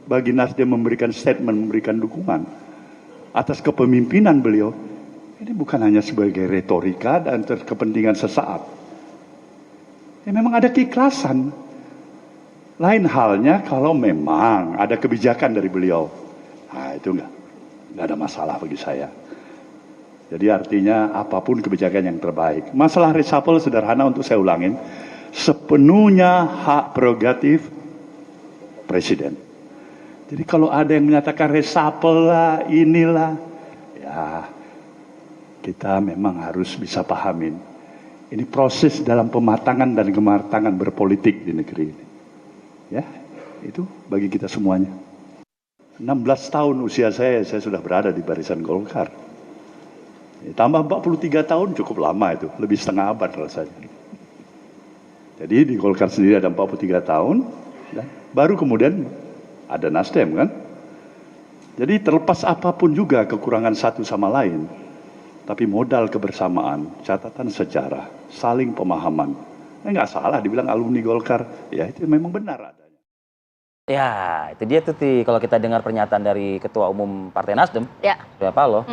bagi Nasdem memberikan statement, memberikan dukungan atas kepemimpinan beliau, ini bukan hanya sebagai retorika dan kepentingan sesaat. Ya, memang ada keikhlasan. Lain halnya kalau memang ada kebijakan dari beliau. Nah, itu enggak ada masalah bagi saya. Jadi artinya apapun kebijakan yang terbaik. Masalah reshuffle sederhana untuk saya ulangin. Sepenuhnya hak prerogatif Presiden. Jadi kalau ada yang menyatakan reshuffle lah, inilah. Ya, kita memang harus bisa pahamin. Ini proses dalam pematangan dan kematangan berpolitik di negeri ini. Ya, itu bagi kita semuanya. 16 tahun usia saya sudah berada di barisan Golkar. Tambah 43 tahun cukup lama itu, lebih setengah abad rasanya. Jadi di Golkar sendiri ada 43 tahun, dan baru kemudian ada Nasdem kan. Jadi terlepas apapun juga kekurangan satu sama lain, tapi modal kebersamaan, catatan sejarah, saling pemahaman. Nggak salah dibilang alumni Golkar, ya itu memang benar adanya. Ya, itu dia tuh kalau kita dengar pernyataan dari Ketua Umum Partai Nasdem, Surya Paloh.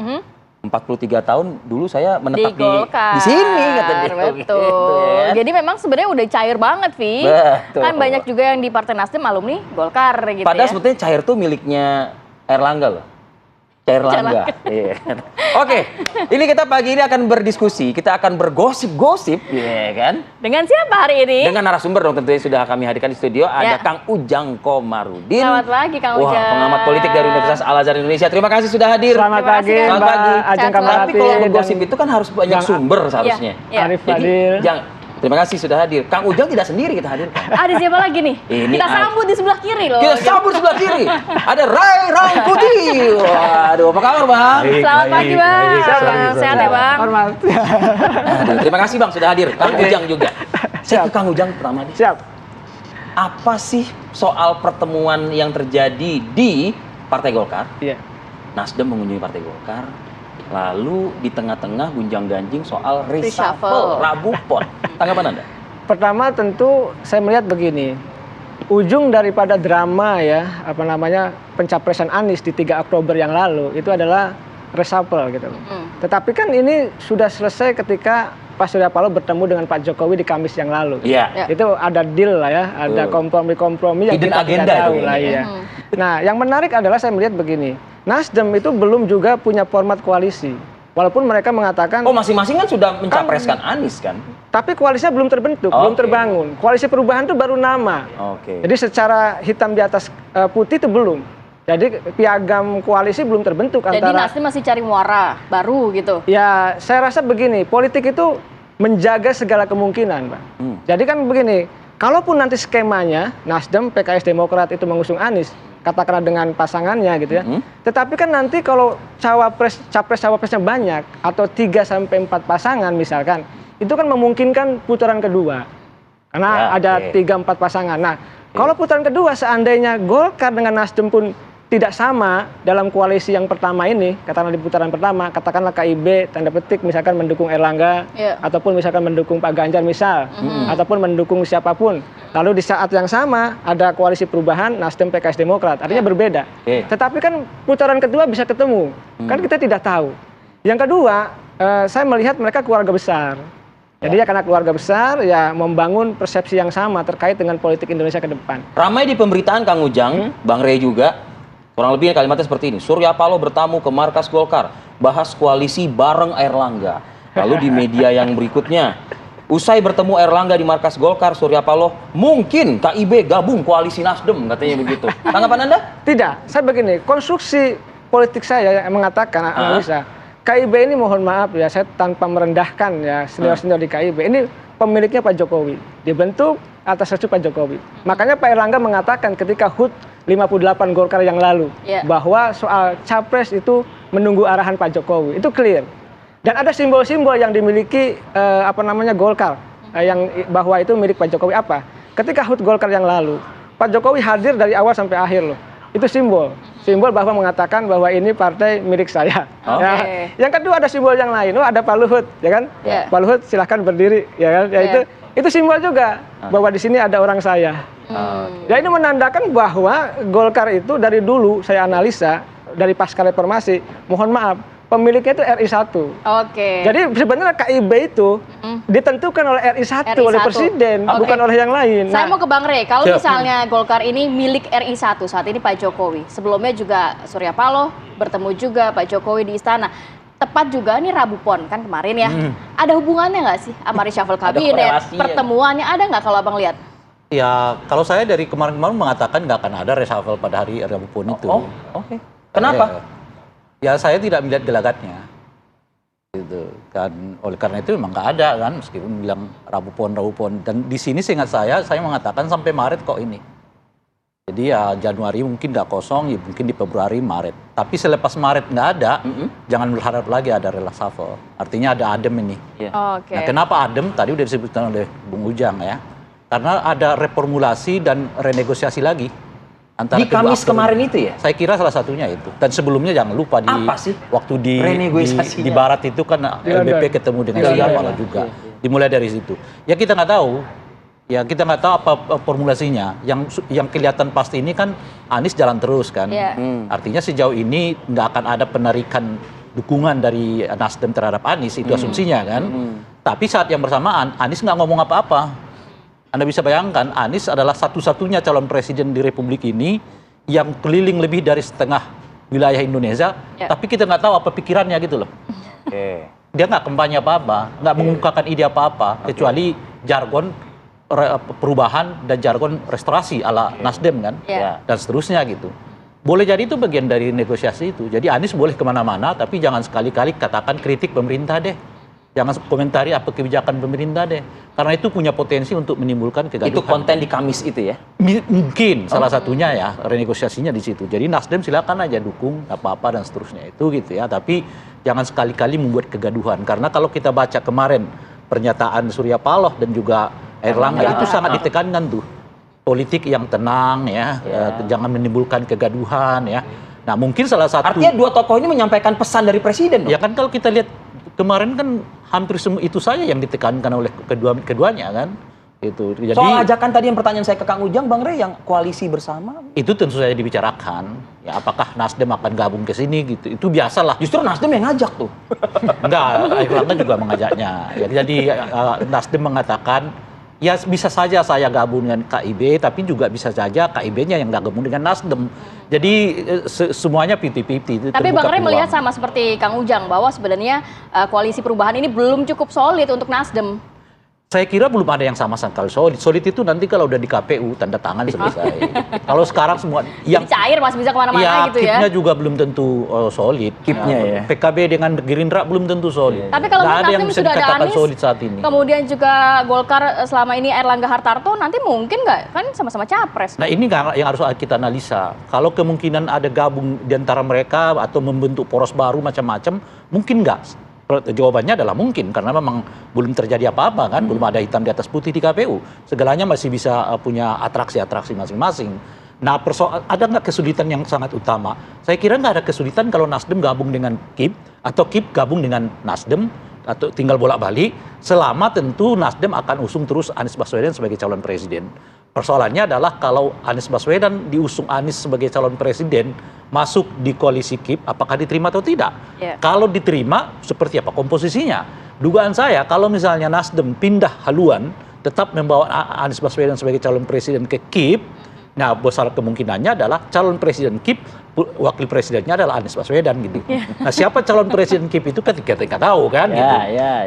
43 tahun dulu saya menetap di sini kata dia. Betul. Gitu, ya. Jadi memang sebenarnya udah cair banget, Vi. Betul. Kan banyak juga yang di Partai Nasdem alumni Golkar gitu. Padahal ya. sebetulnya cair tuh miliknya Erlangga loh. Erlangga. Iya. Oke, ini kita pagi ini akan berdiskusi, kita akan bergosip-gosip, ya kan? Dengan siapa hari ini? Dengan narasumber dong tentunya sudah kami hadirkan di studio, ada Kang Ujang Komarudin. Selamat pagi Kang Ujang. Wah, pengamat politik dari Universitas Al-Azhar Indonesia. Terima kasih sudah hadir. Selamat pagi, Selamat pagi. Ajeng Tapi Kamarati. kalau bergosip itu kan harus banyak sumber seharusnya. Arif Jadi, Fadil. terima kasih sudah hadir. Kang Ujang tidak sendiri kita hadirkan. Ada siapa lagi nih? Ini kita sambut di sebelah kiri loh. Kita sambut sebelah kiri. Ada Ray Rangkuti. Waduh, apa kabar Bang? Selamat pagi Bang. Sehat ya Bang? Hormat. Aduh, terima kasih Bang sudah hadir. Kang Ujang juga. Saya ke Kang Ujang pertama nih. Siap. Apa sih soal pertemuan yang terjadi di Partai Golkar? Iya. Nasdem mengunjungi Partai Golkar. Lalu di tengah-tengah gunjang-ganjing soal reshuffle, Rabu Pon. Tanggapan Anda? Pertama tentu saya melihat begini. Ujung daripada drama pencapresan Anies di 3 Oktober yang lalu itu adalah reshuffle gitu loh. Tetapi kan ini sudah selesai ketika Pak Surya Paloh bertemu dengan Pak Jokowi di Kamis yang lalu. Iya. Itu ada deal lah ya, ada kompromi-kompromi yang Hidden kita agenda tidak tahu itu lah ya. ya. Nah, yang menarik adalah saya melihat begini. Nasdem itu belum juga punya format koalisi. Walaupun mereka mengatakan masing-masing kan sudah mencapreskan Anies kan? tapi koalisinya belum terbentuk, belum terbangun. Koalisi perubahan itu baru nama. Jadi secara hitam di atas putih itu belum. Jadi piagam koalisi belum terbentuk Jadi antara. Nasdem masih cari muara baru gitu. Ya, saya rasa begini, politik itu menjaga segala kemungkinan, Pak. Jadi kan begini, kalaupun nanti skemanya Nasdem, PKS, Demokrat itu mengusung Anies, katakanlah dengan pasangannya gitu ya. Tetapi kan nanti kalau capres-cawapresnya banyak atau 3 sampai 4 pasangan misalkan, itu kan memungkinkan putaran kedua. Karena ada 3-4 pasangan. Nah, kalau putaran kedua seandainya Golkar dengan Nasdem pun tidak sama dalam koalisi yang pertama ini, katakanlah di putaran pertama, katakanlah KIB tanda petik misalkan mendukung Erlangga, ataupun misalkan mendukung Pak Ganjar misal, ataupun mendukung siapapun. Lalu di saat yang sama ada koalisi perubahan Nasdem, PKS, Demokrat, artinya berbeda. Tetapi kan putaran kedua bisa ketemu, kan kita tidak tahu. Yang kedua, saya melihat mereka keluarga besar. Jadi ya karena keluarga besar ya membangun persepsi yang sama terkait dengan politik Indonesia ke depan. Ramai di pemberitaan Kang Ujang, Bang Rey juga. Kurang lebih kalimatnya seperti ini. Surya Paloh bertamu ke markas Golkar, bahas koalisi bareng Erlangga. Lalu di media yang berikutnya, usai bertemu Erlangga di markas Golkar, Surya Paloh mungkin KIB gabung koalisi Nasdem, katanya begitu. Tanggapan Anda? Tidak, saya begini, konstruksi politik saya yang mengatakan analisa, KIB ini mohon maaf ya, saya tanpa merendahkan ya senior-senior di KIB, ini pemiliknya Pak Jokowi, dibentuk atas restu Pak Jokowi. Makanya Pak Erlangga mengatakan ketika HUT 58 Golkar yang lalu bahwa soal capres itu menunggu arahan Pak Jokowi, itu clear. Dan ada simbol-simbol yang dimiliki Golkar yang bahwa itu milik Pak Jokowi apa? Ketika HUT Golkar yang lalu, Pak Jokowi hadir dari awal sampai akhir loh. Itu simbol bahwa mengatakan bahwa ini partai milik saya. Ya. Yang kedua ada simbol yang lain, ada Pak Luhut, ya kan? Pak Luhut silahkan berdiri, ya kan? Ya itu simbol juga bahwa di sini ada orang saya. Ya ini menandakan bahwa Golkar itu dari dulu saya analisa dari pasca reformasi, mohon maaf, pemiliknya itu RI 1. Oke. Jadi sebenarnya KIB itu ditentukan oleh RI 1 RI oleh 1. presiden, Oke. bukan oleh yang lain. Saya mau ke Bang Rey, kalau Siap. misalnya Golkar ini milik RI 1 saat ini Pak Jokowi, sebelumnya juga Surya Paloh bertemu juga Pak Jokowi di istana. Tepat juga nih Rabu Pon kan kemarin ya. Ada hubungannya nggak sih sama reshuffle Ada kabinet? korelasinya. Pertemuannya ada nggak kalau Abang lihat? Ya, kalau saya dari kemarin-kemarin mengatakan nggak akan ada reshuffle pada hari Rabu Pon itu. Oh, oke. Kenapa? Ya, saya tidak melihat gelagatnya. Gitu. Kan oleh karena itu memang nggak ada kan, meskipun bilang Rabu Pon. Dan di sini seingat saya mengatakan sampai Maret kok ini. Jadi ya Januari mungkin nggak kosong, ya mungkin di Februari, Maret. Tapi selepas Maret nggak ada, jangan berharap lagi ada reshuffle. Artinya ada adem ini. Iya. Oke. Nah, kenapa adem? Tadi udah disebutkan oleh Bung Ujang ya. Karena ada reformulasi dan renegosiasi lagi antara Di kedua Kamis aktor. kemarin itu ya? Saya kira salah satunya itu. Dan sebelumnya jangan lupa di Apa sih waktu di renegosiasinya? Barat itu kan LBP ketemu dengan Surya Paloh juga. Dimulai dari situ. Ya kita nggak tahu. Ya kita nggak tahu apa formulasinya. Yang kelihatan pasti ini kan Anies jalan terus kan. Iya. Artinya sejauh ini nggak akan ada penarikan dukungan dari Nasdem terhadap Anies, itu asumsinya kan. Tapi saat yang bersamaan Anies nggak ngomong apa-apa. Anda bisa bayangkan Anies adalah satu-satunya calon presiden di Republik ini yang keliling lebih dari setengah wilayah Indonesia, Ya. tapi kita nggak tahu apa pikirannya gitu loh. Oke. Dia nggak kampanye apa-apa, nggak mengungkapkan ide apa-apa, kecuali jargon perubahan dan jargon restorasi ala Nasdem kan, Ya. dan seterusnya gitu. Boleh jadi itu bagian dari negosiasi itu. Jadi Anies boleh kemana-mana, tapi jangan sekali-kali katakan kritik pemerintah deh. Jangan komentari apa kebijakan pemerintah deh. Karena itu punya potensi untuk menimbulkan kegaduhan. Itu konten di Kamis itu ya? Mungkin salah satunya ya renegosiasinya di situ. Jadi Nasdem silakan aja dukung apa-apa dan seterusnya itu gitu ya. Tapi jangan sekali-kali membuat kegaduhan. Karena kalau kita baca kemarin pernyataan Surya Paloh dan juga Airlangga itu sangat ditekankan tuh. Politik yang tenang ya, jangan menimbulkan kegaduhan ya. Nah mungkin salah satu. Artinya dua tokoh ini menyampaikan pesan dari presiden dong? Ya kan kalau kita lihat kemarin kan hampir semua itu saja yang ditekankan oleh keduanya kan. Itu. Jadi Soal ajakan tadi yang pertanyaan saya ke Kang Ujang, Bang Rey, yang koalisi bersama. itu tentu saja dibicarakan. Ya apakah Nasdem akan gabung ke sini gitu. Itu biasalah. Justru Nasdem yang ngajak tuh. Enggak, Airlangga juga mengajaknya. Ya, jadi Nasdem mengatakan ya bisa saja saya gabung dengan KIB, tapi juga bisa saja KIB-nya yang gabung dengan Nasdem. Jadi semuanya 50-50. Tapi Bang Rey melihat sama seperti Kang Ujang bahwa sebenarnya koalisi perubahan ini belum cukup solid untuk Nasdem. Saya kira belum ada yang sama sekali solid. Solid itu nanti kalau udah di KPU tanda tangan selesai. Kalau sekarang semua Jadi cair masih bisa kemana-mana gitu ya. KIP-nya juga belum tentu solid. KIP-nya ya. PKB dengan Gerindra belum tentu solid. Tapi kalau Nggak ada yang Nasdem bisa sudah ada dikatakan Anies, solid saat ini. kemudian juga Golkar selama ini Airlangga Hartarto, nanti mungkin nggak? Kan sama-sama capres. Nah ini yang harus kita analisa. Kalau kemungkinan ada gabung di antara mereka atau membentuk poros baru macam-macam, mungkin nggak? Jawabannya adalah mungkin, karena memang belum terjadi apa-apa kan, belum ada hitam di atas putih di KPU. Segalanya masih bisa punya atraksi-atraksi masing-masing. Nah ada nggak kesulitan yang sangat utama? Saya kira nggak ada kesulitan kalau Nasdem gabung dengan KIP, atau KIP gabung dengan Nasdem, atau tinggal bolak-balik, selama tentu Nasdem akan usung terus Anies Baswedan sebagai calon presiden. Persoalannya adalah kalau Anies Baswedan diusung Anies sebagai calon presiden, masuk di koalisi KIP, apakah diterima atau tidak? Ya. Kalau diterima, seperti apa komposisinya? Dugaan saya, kalau misalnya Nasdem pindah haluan, tetap membawa Anies Baswedan sebagai calon presiden ke KIP, nah besar kemungkinannya adalah calon presiden KIP, wakil presidennya adalah Anies Baswedan gitu. Nah siapa calon presiden KIP itu kita nggak tahu kan gitu.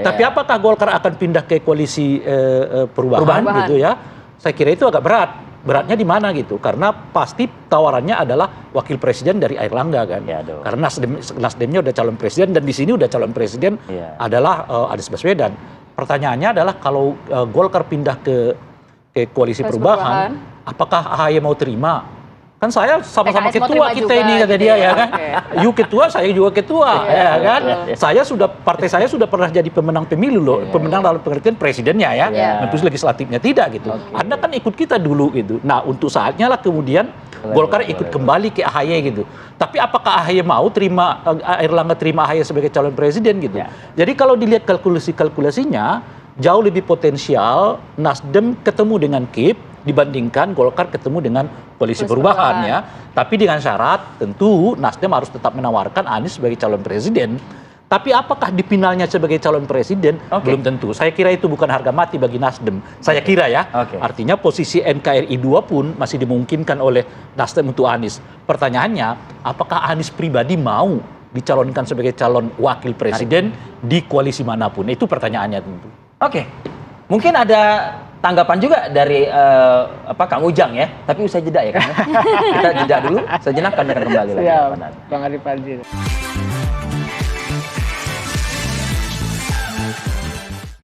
Tapi apakah Golkar akan pindah ke koalisi perubahan gitu ya? Saya kira itu agak berat. Beratnya di mana gitu? Karena pasti tawarannya adalah wakil presiden dari Airlangga kan. Karena Nasdemnya udah calon presiden dan di sini udah calon presiden adalah Anies Baswedan. Pertanyaannya adalah kalau Golkar pindah ke koalisi perubahan, apakah AHY mau terima? Kan saya sama-sama PKS mau ketua terima kita juga ini kata gitu dia ya. ya kan. Oke. You ketua, saya juga ketua ya kan. Partai saya sudah pernah jadi pemenang pemilu loh, pemenang dalam pengertian presidennya ya. Terus legislatifnya tidak gitu. Anda kan ikut kita dulu gitu. Nah, untuk saatnya lah kemudian Golkar ikut kembali ke AHY gitu. Tapi apakah AHY mau terima Airlangga terima AHY sebagai calon presiden gitu. Jadi kalau dilihat kalkulasinya jauh lebih potensial Nasdem ketemu dengan KIP dibandingkan Golkar ketemu dengan koalisi perubahan ya. Tapi dengan syarat tentu Nasdem harus tetap menawarkan Anies sebagai calon presiden. Tapi apakah di finalnya sebagai calon presiden? Belum tentu. Saya kira itu bukan harga mati bagi Nasdem. Saya kira ya. Artinya posisi NKRI 2 pun masih dimungkinkan oleh Nasdem untuk Anies. Pertanyaannya, apakah Anies pribadi mau dicalonkan sebagai calon wakil presiden di koalisi manapun? Itu pertanyaannya tentu. Oke. Mungkin ada tanggapan juga dari Kang Ujang ya. Tapi usai jeda ya Kang. Kita jeda dulu. Sejenak kami akan kembali lagi. Siap, Bang Adi Fadil.